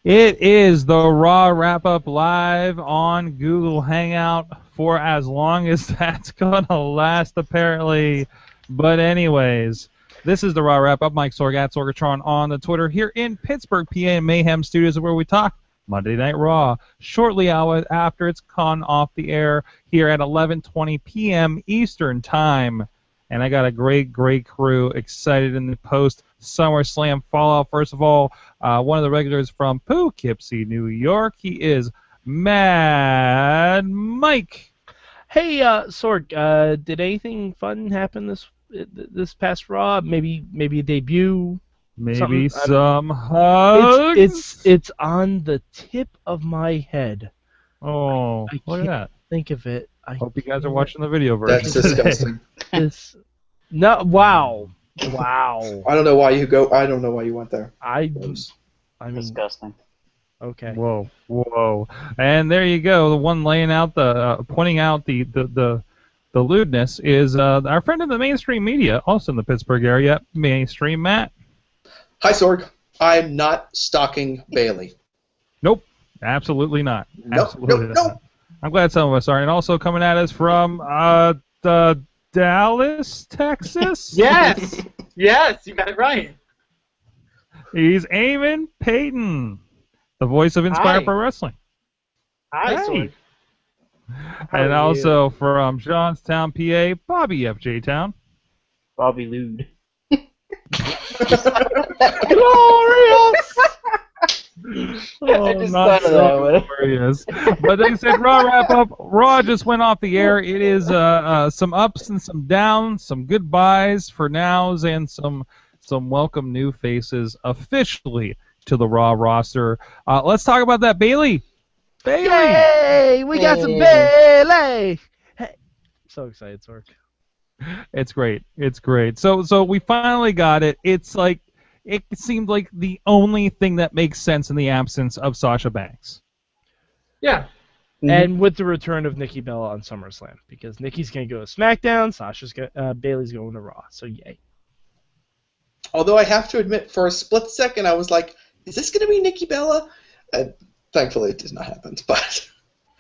It is the Raw Wrap-Up live on Google Hangout for as long as that's going to last, apparently. But anyways, this is the Raw Wrap-Up. Mike Sorg at Sorgatron on the Twitter here in Pittsburgh, PA, Mayhem Studios, where we talk Monday Night Raw shortly after it's gone off the air here at 11:20 p.m. Eastern Time. And I got a great crew excited in the post SummerSlam Fallout. First of all, one of the regulars from Poughkeepsie, New York. He is Mad Mike. Hey, Sorg, did anything fun happen this past Raw? Maybe a debut. Maybe some hugs. It's on the tip of my head. Oh, I look at that. Think of it. I hope you guys are watching the video version. That's disgusting. Wow. I don't know why you went there. I mean, disgusting. Okay. Whoa. And there you go. The one laying out pointing out the lewdness is our friend in the mainstream media, also in the Pittsburgh area, Mainstream Matt. Hi, Sorg. I'm not stalking Bayley. Nope. Absolutely not. Nope. I'm glad some of us are. And also coming at us from Dallas, Texas? Yes, you got it right. He's Eamon Payton, the voice of Inspire Pro Wrestling. Hi, Sorg. And also from Johnstown, PA, Bobby FJ Town. Bobby Lewd. Glorious! Not so glorious. But they said Raw Wrap-Up. Raw just went off the air. It is some ups and some downs, some goodbyes for nows, and some welcome new faces officially to the Raw roster. Let's talk about that. Bayley! Yay! We got some Bayley! Hey. So excited, Sorg. It's great. So we finally got it. It's like it seemed like the only thing that makes sense in the absence of Sasha Banks. Yeah. And with the return of Nikki Bella on SummerSlam, because Nikki's going to go to SmackDown, Bayley's going to Raw, so yay. Although I have to admit, for a split second, I was like, is this going to be Nikki Bella? And thankfully, it did not happen. But,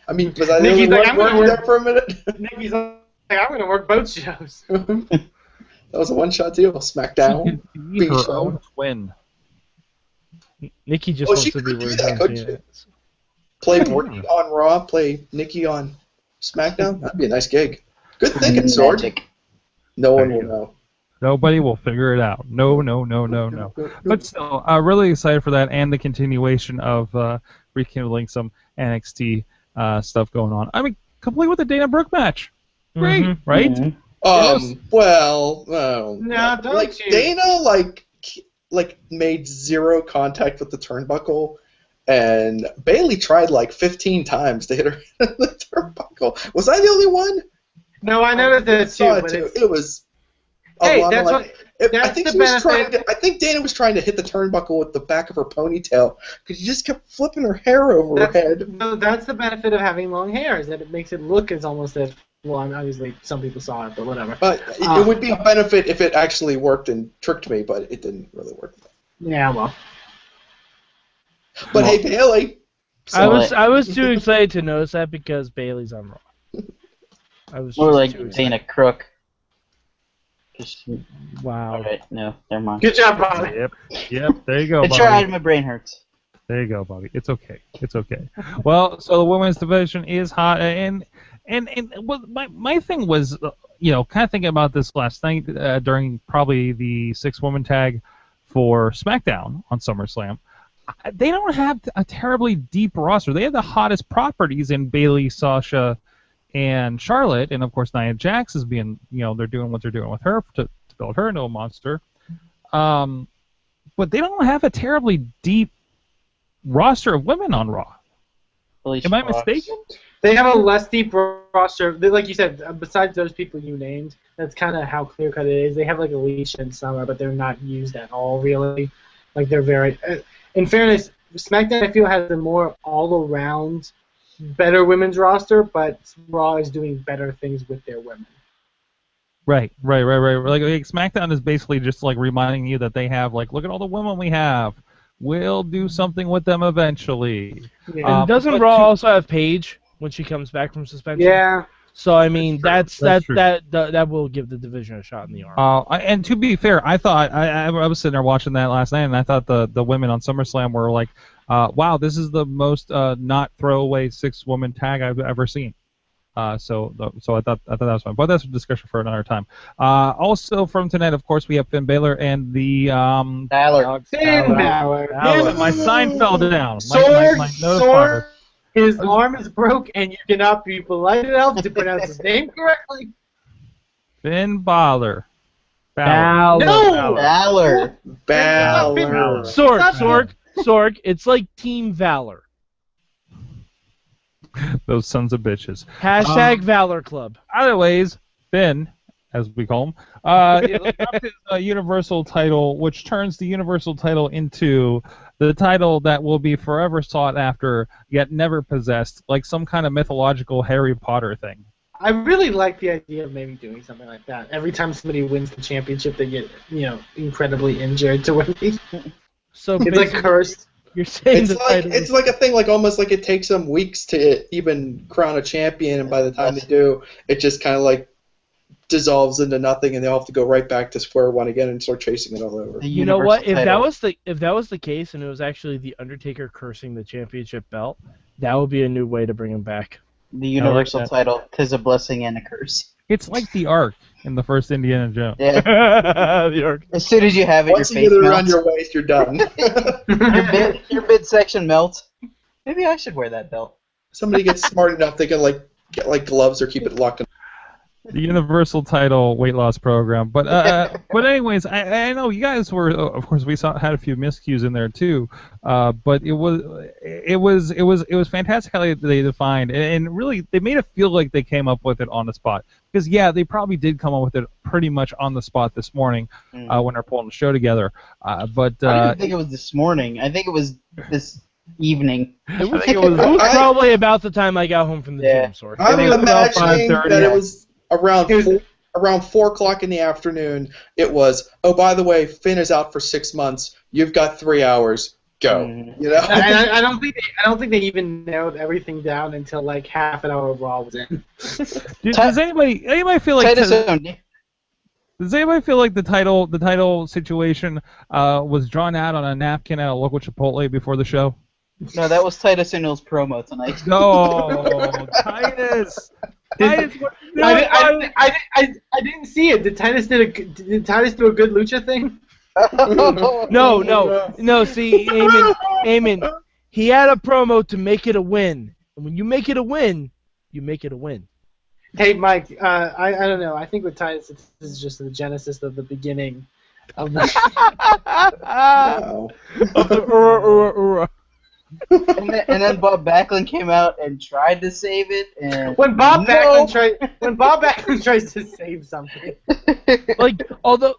I mean, was I Nikki's really like, I'm working there for a minute? Nikki's like, I'm going to work both shows. That was a one-shot deal. SmackDown. Her own twin. Nikki just wants to be where she is. Play Morty on Raw, play Nikki on SmackDown. That'd be a nice gig. Good thinking, Sorg. No one will know. Nobody will figure it out. No. But still, really excited for that and the continuation of rekindling some NXT stuff going on. I mean, complete with the Dana Brooke match. Great, right? Mm-hmm. Yes. Well, no, don't like you. Dana, like made zero contact with the turnbuckle, and Bayley tried like 15 times to hit her in the turnbuckle. Was I the only one? No, I noticed that too. It was. Hey, that's what. I think she was trying to. I think Dana was trying to hit the turnbuckle with the back of her ponytail because she just kept flipping her hair over her head. No, that's the benefit of having long hair, is that it makes it look as almost as. Well, obviously some people saw it, but whatever. But it would be a benefit if it actually worked and tricked me, but it didn't really work. Yeah, well. But hey, Bayley. I was too excited to notice that because Bayley's on Raw. I was more like Dana Crook. Wow. Alright, no, never mind. Good job, Bobby. Yep. There you go, I Bobby. tried. My brain hurts. There you go, Bobby. It's okay. Well, so the women's division is hot, and my thing was, kind of thinking about this last night during probably the 6-woman tag for SmackDown on SummerSlam. They don't have a terribly deep roster. They have the hottest properties in Bayley, Sasha, and Charlotte, and of course Nia Jax is being, they're doing what they're doing with her to build her into a monster. But they don't have a terribly deep roster of women on Raw. Am I mistaken? They have a less deep roster. Like you said, besides those people you named, that's kind of how clear-cut it is. They have like Alicia and Summer, but they're not used at all, really. Like, they're very... In fairness, SmackDown, I feel, has a more all-around better women's roster, but Raw is doing better things with their women. Right. Like SmackDown is basically just like reminding you that they have, like, look at all the women we have. will do something with them eventually. Yeah. And doesn't but Raw to- also have Paige when she comes back from suspension? Yeah. So I mean, That's true. that will give the division a shot in the arm. And to be fair, I thought I was sitting there watching that last night, and I thought the women on SummerSlam were like, wow, this is the most not throwaway 6-woman tag I've ever seen. So I thought that was fun, but that's a discussion for another time. Also from tonight, of course, we have Finn Balor and the Balor. Finn Balor. My sign fell down. Sword, my sword. His arm is broke, and you cannot be polite enough to pronounce his name correctly. Finn Balor. No! Balor. Balor. Sorg. It's like Team Valor. Those sons of bitches. Hashtag Valor Club. Either ways, Finn, as we call him, dropped his Universal title, which turns the Universal title into the title that will be forever sought after, yet never possessed, like some kind of mythological Harry Potter thing. I really like the idea of maybe doing something like that. Every time somebody wins the championship, they get, incredibly injured to win. So It's like cursed. You're saying It's like a thing, like almost like it takes them weeks to even crown a champion, and by the time they do, it just kind of like dissolves into nothing, and they all have to go right back to square one again and start chasing it all over. You know what? If that was the case, and it was actually the Undertaker cursing the championship belt, that would be a new way to bring him back. The Universal title, 'tis a blessing and a curse. It's like the Ark in the first Indiana Jones. Yeah. The Ark. As soon as you have it, Once your you face get it around melts. your waist, you're done. Your midsection melts. Maybe I should wear that belt. Somebody gets smart enough, they can get gloves or keep it locked in. The Universal title weight loss program, but anyways, I know you guys were, of course, we had a few miscues in there too, but it was fantastic how they defined, and really they made it feel like they came up with it on the spot, because they probably did come up with it pretty much on the spot this morning when they're pulling the show together, but I didn't think it was this morning. I think it was this evening. It was probably about the time I got home from the gym, Sorg. I'm was about imagining 5:30. that it was around 4 o'clock in the afternoon. It was, oh, by the way, Finn is out for 6 months. You've got 3 hours. Go. You know. And I don't think they even narrowed everything down until like half an hour of Raw was in. Does anybody feel like Titus O'Neil. does anybody feel like the title situation was drawn out on a napkin at a local Chipotle before the show? No, that was Titus O'Neil's promo tonight. No, Titus. Titus, what are you doing? I didn't see it. Did Titus do a good lucha thing? No. See, Eamon, he had a promo to make it a win, and when you make it a win, you make it a win. Hey, Mike. I don't know. I think with Titus, this is just the genesis of the beginning of the. Wow. And then Bob Backlund came out and tried to save it. And When Bob Backlund tries to save something. Like, although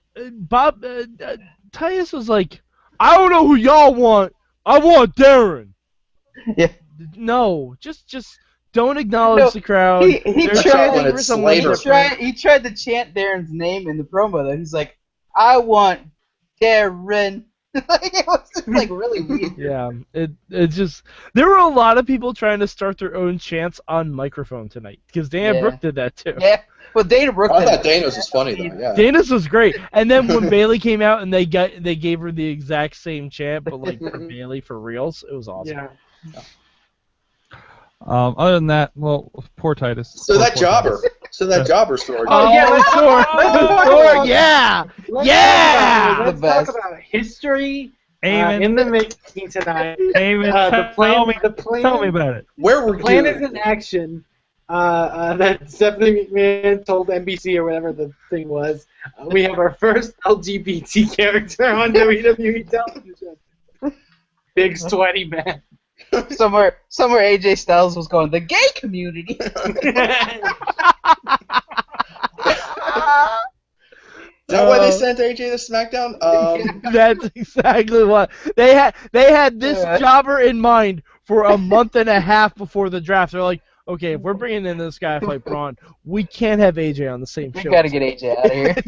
Titus was like, I don't know who y'all want. I want Darren. Yeah. No, just don't acknowledge the crowd. He They're tried chanting to- for someone Slater. different. He tried to chant Darren's name in the promo though. He's like, I want Darren. Like, it was just, like, really weird. Yeah, it just there were a lot of people trying to start their own chants on microphone tonight because Dana Brooke did that too. Yeah. Well, Dana Brooke. I thought Dana's was funny though. Yeah. Dana's was great, and then when Bayley came out and they gave her the exact same chant, but like for Bayley for reals, it was awesome. Yeah. Other than that, well, poor Titus. So that jobber story. Oh yeah, let's Thor, yeah. Let's The talk best. about history Eamon, in the making tonight. Eamon, tell me about it. Where were The plan you? is in action that Stephanie McMahon told NBC or whatever the thing was. We have our first LGBT character on WWE television. Big sweaty man. Somewhere AJ Styles was going, the gay community. Is that why they sent AJ to SmackDown? That's exactly what they had this jobber in mind for a month and a half before the draft. They're like, okay, if we're bringing in this guy like Braun, we can't have AJ on the same We show. gotta get AJ out of here. It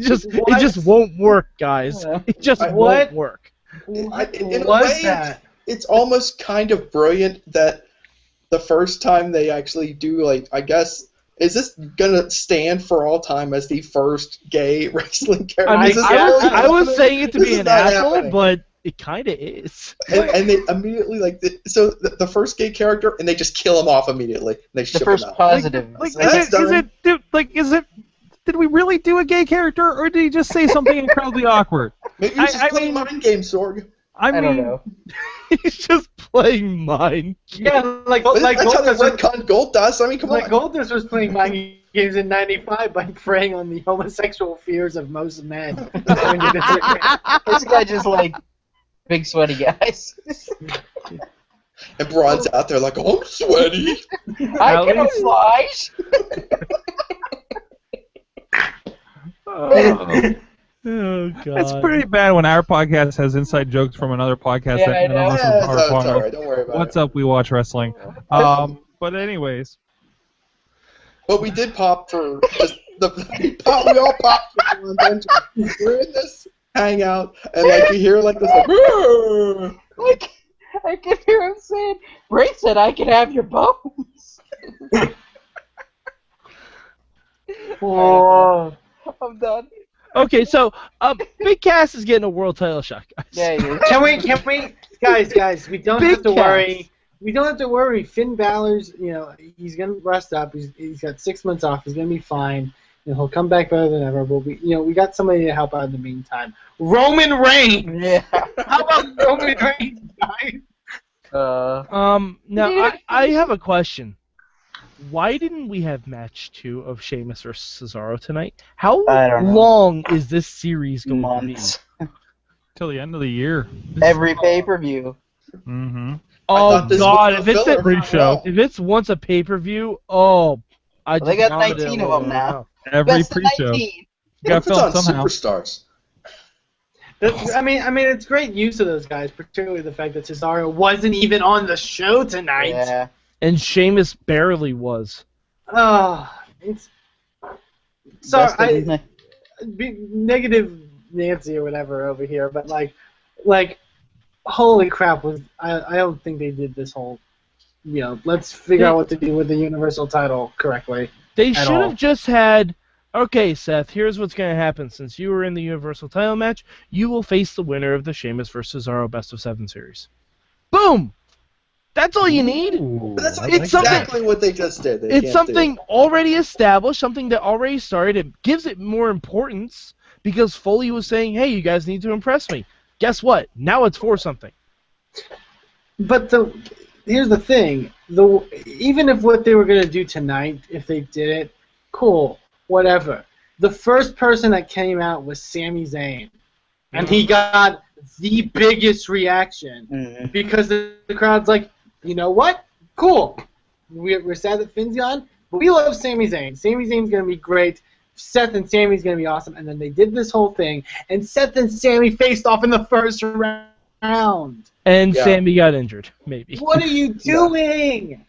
just won't work, guys. It just won't work. What in a was way, that? it's almost kind of brilliant that the first time they actually do, like, I guess, is this gonna stand for all time as the first gay wrestling character? I mean, Is this I was, really I was happening? saying it to This be is an not asshole, happening. but it kind of is. And they immediately, like, the first gay character, and they just kill him off immediately. And they The ship first him out. positive. Like, That's is it? Did we really do a gay character, or did he just say something incredibly awkward? Maybe he's just I playing mean- mind games, Sorg. I I mean, don't know. He's just playing mine. Yeah, like That's how they Goldust, retcon Gold Dust. I mean, come like on. Goldust was playing mind games in '95 by preying on the homosexual fears of most men. This guy just like big sweaty guys. And Braun's out there like, oh, I'm sweaty. I At can least- oblige. Oh god. it's pretty bad when our podcast has inside jokes from another podcast Yeah, that I none know. of us Yeah, are it's part all of. right. Don't worry about What's it. up? We watch wrestling. But anyways, But we did pop for just we all popped for Braun Benjamin. We're in this hangout, and like you hear like this like, "Rrrr." Like, I can hear him saying, Ray said I could have your bones. Whoa. I'm done. Okay, so Big Cass is getting a world title shot, guys. Yeah, he is. Can we, guys, we don't Big have to cats. worry. We don't have to worry. Finn Balor's, he's gonna rest up. He's got 6 months off. He's gonna be fine, and he'll come back better than ever. But we got somebody to help out in the meantime. Roman Reigns. Yeah. How about Roman Reigns, guys? Now I have a question. Why didn't we have match 2 of Sheamus versus Cesaro tonight? How I don't know. long is this series going Months. to be? till the end of the year. Every pay-per-view. Mm-hmm. Oh thought this god, was if the it's filler a, for Raw. if it's once a pay-per-view, I Well, they just got vomited 19 a of little them now. now. Every Best of pre-show 19. got What if it's on filmed somehow. Superstars? I mean, it's great use of those guys, particularly the fact that Cesaro wasn't even on the show tonight. Yeah. And Sheamus barely was. It's sorry, Best of 19. be negative Nancy or whatever over here, but like, holy crap! I don't think they did this whole, let's figure out what to do with the Universal title correctly. They At should all. have just had, okay, Seth, here's what's going to happen. Since you were in the Universal title match, you will face the winner of the Sheamus versus Cesaro Best of 7 series. Boom! That's all you need. But that's It's something- exactly what they just did. They It's can't something already established, something that already started. It gives it more importance because Foley was saying, hey, you guys need to impress me. Guess what? Now it's for something. But here's the thing: even if what they were gonna do tonight, if they did it, cool, whatever. The first person that came out was Sami Zayn, and he got the biggest reaction Mhm. because the crowd's like, you know what? Cool. We're sad that Finn's gone, but we love Sami Zayn. Sami Zayn's gonna be great. Seth and Sami's gonna be awesome. And then they did this whole thing, and Seth and Sami faced off in the first round. And Yeah. Sami got injured, maybe. What are you doing?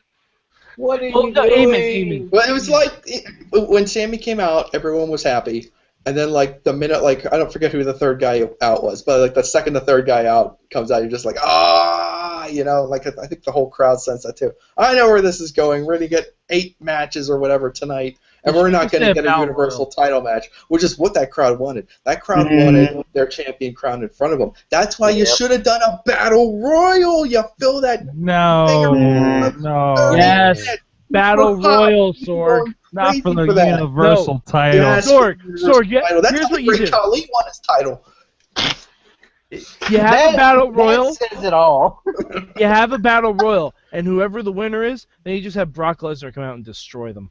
What are Oh, you no, doing? Amen. Well, it was like when Sammy came out, everyone was happy, and then like the minute I don't forget who the third guy out was, but like the second the third guy out comes out, you're just like like I think the whole crowd sensed that too. I know where this is going. We're gonna get 8 matches or whatever tonight, and we're not gonna get a Battle Universal title match, which is what that crowd wanted. That crowd Mhm. wanted their champion crowned in front of them. That's why you Yep. should have done a battle royal. You fill that. No, no. Yes. Battle People pop. Royal, People Sorg. go Not crazy for the that. Universal title. Yes, Sorg, Universal Sorg, title. That's here's how what you Great do. Khali won his title. You have a Battle Royal. That says it all. You have a Battle Royal, and whoever the winner is, then you just have Brock Lesnar come out and destroy them.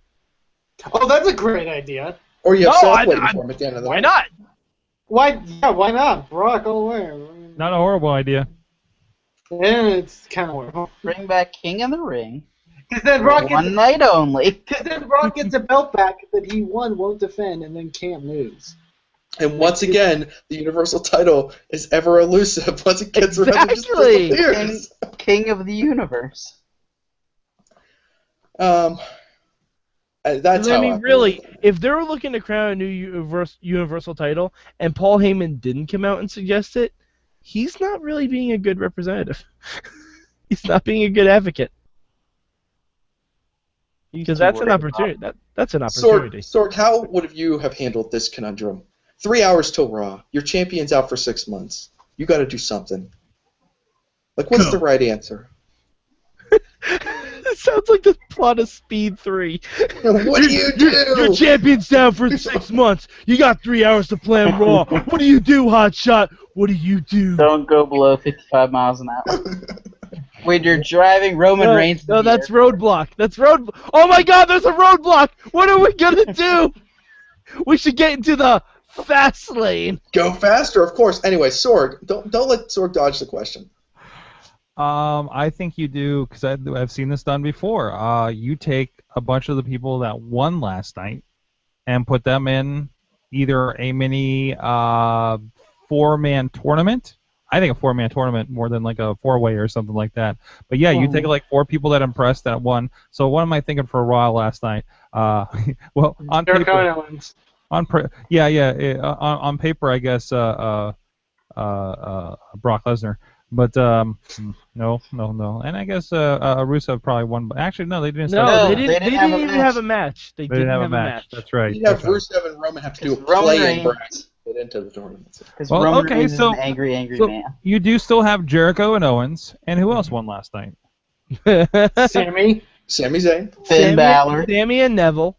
Oh, that's a great idea. Or you have No, Seth waiting I- for him at the end of the Why night. not? Why? Yeah, why not? Brock all the way. Not a horrible idea. Yeah, it's kind of weird. Bring back King of the Ring. Because then Brock gets, One night only. because then Brock gets a belt back that he won, won't defend, and then can't lose. And once again, the Universal title is ever elusive. Once it gets around, it just Exactly. disappears. King of the Universe. That's I how mean, really, if they were looking to crown a new Universal title, and Paul Heyman didn't come out and suggest it, he's not really being a good representative. He's not being a good advocate. Because that's an opportunity. That's an opportunity. Sorg, how would you have handled this conundrum? 3 hours till Raw. Your champion's out for 6 months. You got to do something. Like, what's the right answer? It sounds like the plot of Speed 3. What do you do? Your champion's down for 6 months. You got 3 hours to plan Raw. What do you do, Hotshot? What do you do? Don't go below 55 miles an hour. When you're driving Roman Reigns. No, that's roadblock. That's road. Oh my God, there's a roadblock. What are we gonna do? We should get into the fast lane. Go faster, of course. Anyway, Sorg, don't let Sorg dodge the question. I think you do, because I've seen this done before. You take a bunch of the people that won last night and put them in either a mini 4-man tournament. I think a 4-man tournament more than like a 4-way or something like that. But yeah, you take like 4 people that impressed that won. So what am I thinking for Raw last night? Well, on paper, on paper, I guess Brock Lesnar. But no, and I guess Rusev probably won. But actually, no, they didn't. No, they didn't even have a match. They didn't have a match. That's right. You have Rusev and Roman have to do a play-in bracket to get into the tournament. Because Roman Reigns is an angry man. You do still have Jericho and Owens, and who else won last night? Sami Zayn. Finn Balor. Sami and Neville.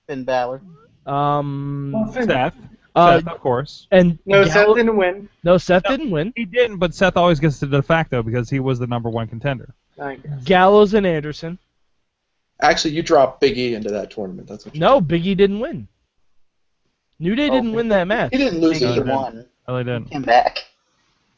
Finn Balor. Seth. Seth, of course. And Seth didn't win. No, Seth didn't win. He didn't, but Seth always gets the de facto because he was the #1 contender. Gallows and Anderson. Actually, you dropped Big E into that tournament. That's what you No, Big E didn't win. New Day didn't win that match. He didn't lose Big E it. won. No, they didn't. He came back.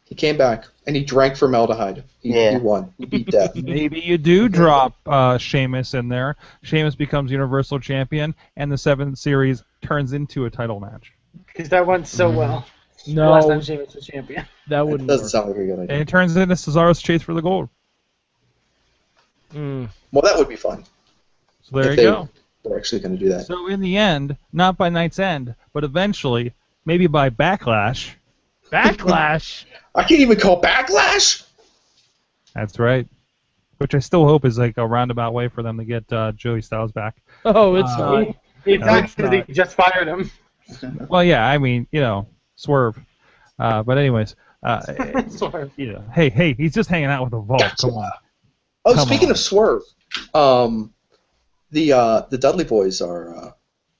He came back, and he drank formaldehyde. He won. He beat death. Maybe you do drop Sheamus in there. Sheamus becomes Universal Champion, and the 7th series turns into a title match. Because that went so well. No, last time Sheamus was champion. That wouldn't doesn't work. sound like a good idea. And it turns into Cesaro's chase for the gold. Well, that would be fun. So there you go. They're actually going to do that. So in the end, not by Night's End, but eventually, maybe by Backlash. Backlash? I can't even call Backlash? That's right. Which I still hope is like a roundabout way for them to get Joey Styles back. Oh, it's not. It's not because he just fired him. Well, yeah, I mean, Swerve. But anyways, Swerve. Hey, he's just hanging out with a Vault. Gotcha. Come on. Oh, speaking of Swerve, the Dudley Boys are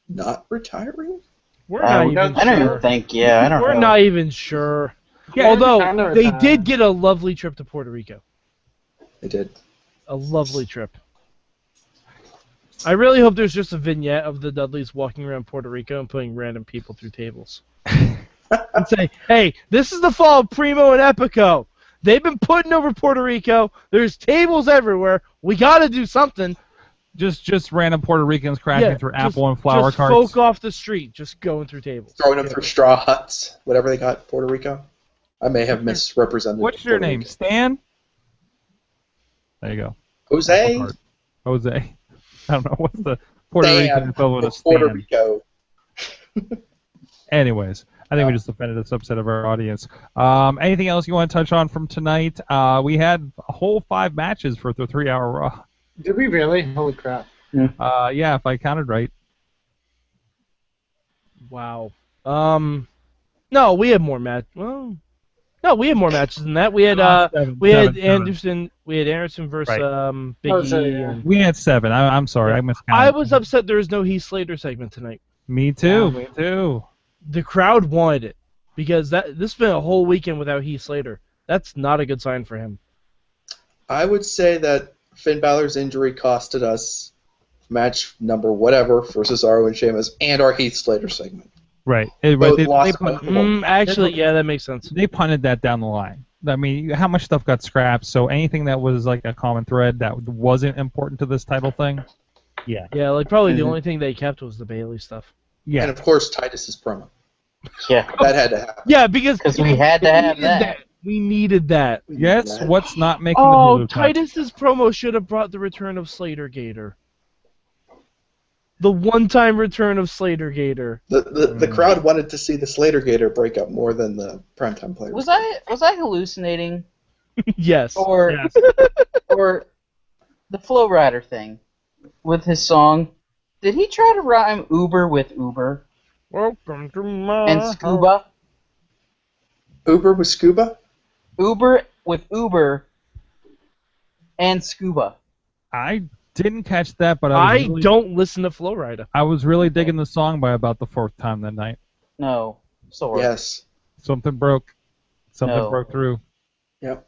not retiring? We're not even I don't even think, I don't know. We're not even sure. Yeah, although, they did get a lovely trip to Puerto Rico. They did. A lovely trip. I really hope there's just a vignette of the Dudleys walking around Puerto Rico and putting random people through tables. And say, hey, this is the fall of Primo and Epico. They've been putting over Puerto Rico. There's tables everywhere. We got to do something. Just random Puerto Ricans crashing through apple and flower just carts. Folk off the street, just going through tables. Throwing them through straw huts, whatever they got in Puerto Rico. I may have misrepresented. What's your name? Stan? There you go. Jose? Jose. I don't know. What's the Puerto Rican equivalent of Stan? Puerto Rico. Anyways, I think we just offended a subset of our audience. Anything else you want to touch on from tonight? We had a whole 5 matches for the 3-hour Raw. Did we really? Holy crap. Yeah, if I counted right. Wow. No, we had more matches. Well, no, we had more matches than that. We had seven. Anderson. We had Anderson versus Big E. And We had 7. I'm sorry, I miscounted. I was upset there was no Heath Slater segment tonight. Me too. Me too. The crowd wanted it because this has been a whole weekend without Heath Slater. That's not a good sign for him. I would say that Finn Balor's injury costed us match number whatever for Cesaro and Sheamus and our Heath Slater segment. Right. Actually, yeah, that makes sense. They punted that down the line. I mean, how much stuff got scrapped? So anything that was like a common thread that wasn't important to this title thing, yeah. Yeah, like probably the only thing they kept was the Bayley stuff. Yeah. And of course, Titus's promo. Yeah. That had to happen. Yeah, because we had to have that. We needed that. Yes, what's not making the Oh, move? Titus's promo should have brought the return of Slater Gator. The one-time return of Slater Gator. The crowd wanted to see the Slater Gator breakup more than the primetime players. Was I hallucinating? Yes. Or or the Flow Rider thing with his song? Did he try to rhyme Uber with Uber Welcome to my and Scuba? Uber with Scuba? Uber with Uber and Scuba. I didn't catch that, but I don't listen to Flow Rider. I was really digging the song by about the fourth time that night. No. Sorry. Yes. Something broke. Something No. broke through. Yep.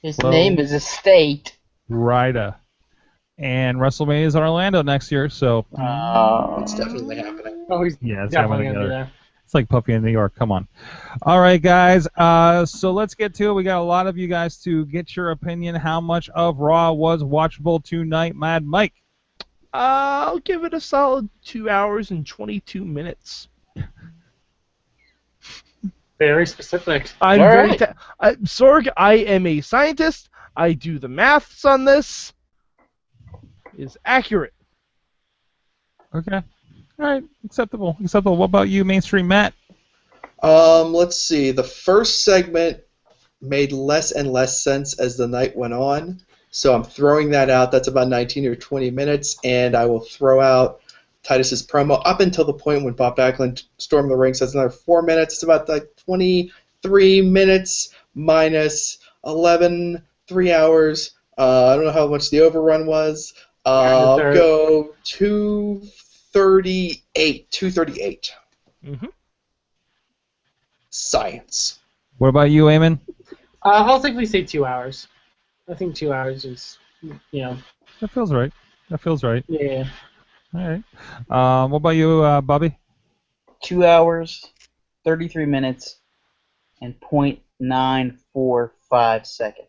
His Flow name is Estate. Rider. And WrestleMania is in Orlando next year, so It's definitely happening. Oh, he's yeah, it's definitely happening gonna be together. there. It's like Puffy in New York. Come on. All right, guys. So let's get to it. We got a lot of you guys to get your opinion. How much of Raw was watchable tonight, Mad Mike? I'll give it a solid 2 hours and 22 minutes. Very specific. I'm All very right. Sorg, I am a scientist. I do the maths on this. Is accurate. Okay. All right. Acceptable. Acceptable. What about you, Mainstream Matt? Let's see. The first segment made less and less sense as the night went on, so I'm throwing that out. That's about 19 or 20 minutes, and I will throw out Titus's promo up until the point when Bob Backlund stormed the ring. So that's another 4 minutes. It's about like 23 minutes minus 11, 3 hours. I don't know how much the overrun was. I'll go 238. 238. Mm-hmm. Science. What about you, Eamon? I'll safely say 2 hours. I think 2 hours is, That feels right. That feels right. yeah. All right. What about you, Bobby? 2 hours, 33 minutes, and .945 seconds.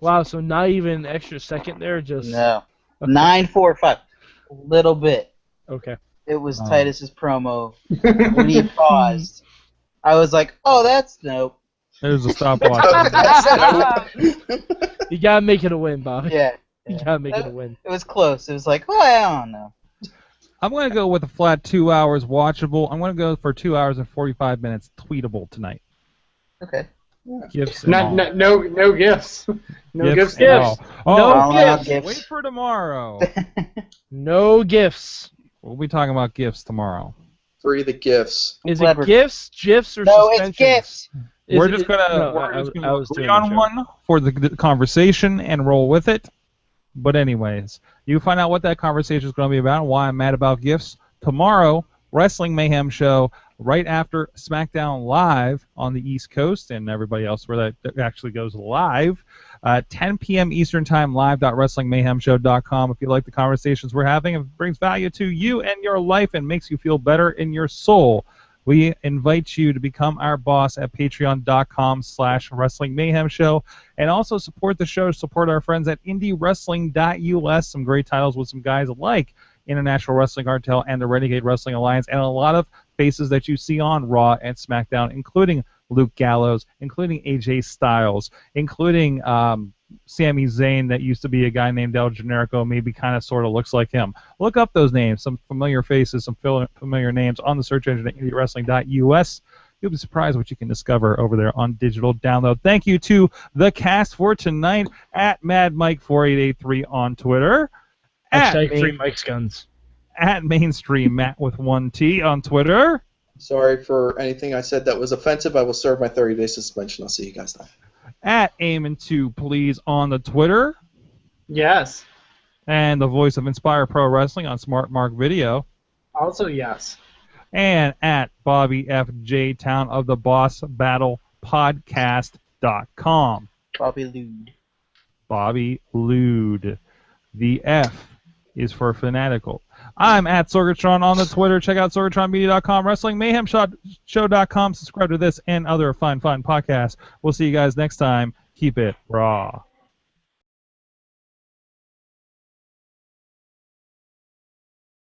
Wow, so not even an extra second there, just... No. Okay. 945. A little bit. Okay. It was Titus's promo. When he paused, I was like, oh, that's dope. There's a stopwatch. You gotta make it a win, Bobby. Yeah. You gotta make it a win. It was close. It was like, oh, I don't know. I'm going to go with a flat 2 hours watchable. I'm going to go for 2 hours and 45 minutes tweetable tonight. Okay. Gifts and all. No gifts. No gifts. and all. Oh, No gifts. gifts. Wait for tomorrow. No gifts. We'll be talking about gifts tomorrow. Free the gifts. Is Clever. it gifts, gifs, or No, suspensions? it's gifts. We're just going to I was agree doing on the joke. one for the conversation and roll with it. But anyways, you find out what that conversation is going to be about and why I'm mad about gifts tomorrow. Wrestling Mayhem show right after SmackDown Live on the East Coast and everybody else where that actually goes live. 10 p.m. Eastern Time, live.wrestlingmayhemshow.com. If you like the conversations we're having, if it brings value to you and your life and makes you feel better in your soul, we invite you to become our boss at patreon.com/wrestlingmayhemshow and also support the show, support our friends at indiewrestling.us, some great titles with some guys like International Wrestling Cartel and the Renegade Wrestling Alliance, and a lot of faces that you see on Raw and SmackDown, including Luke Gallows, including AJ Styles, including Sami Zayn that used to be a guy named El Generico, maybe kind of sort of looks like him. Look up those names, some familiar faces, some familiar names on the search engine at indiewrestling.us. You'll be surprised what you can discover over there on digital download. Thank you to the cast for tonight at MadMike4883 on Twitter. Hashtag free Mike's guns. At Mainstream Matt with 1T on Twitter. Sorry for anything I said that was offensive. I will serve my 30-day suspension. I'll see you guys then. At Aimon2 Please on the Twitter. Yes. And the voice of Inspire Pro Wrestling on Smart Mark Video. Also yes. And at Bobby F. J. Town of the Boss Battle Podcast.com. Bobby Lude. Bobby Lude. The F is for fanatical. I'm at Sorgatron on the Twitter. Check out SorgatronMedia.com, WrestlingMayhemShow.com. Subscribe to this and other fun podcasts. We'll see you guys next time. Keep it raw.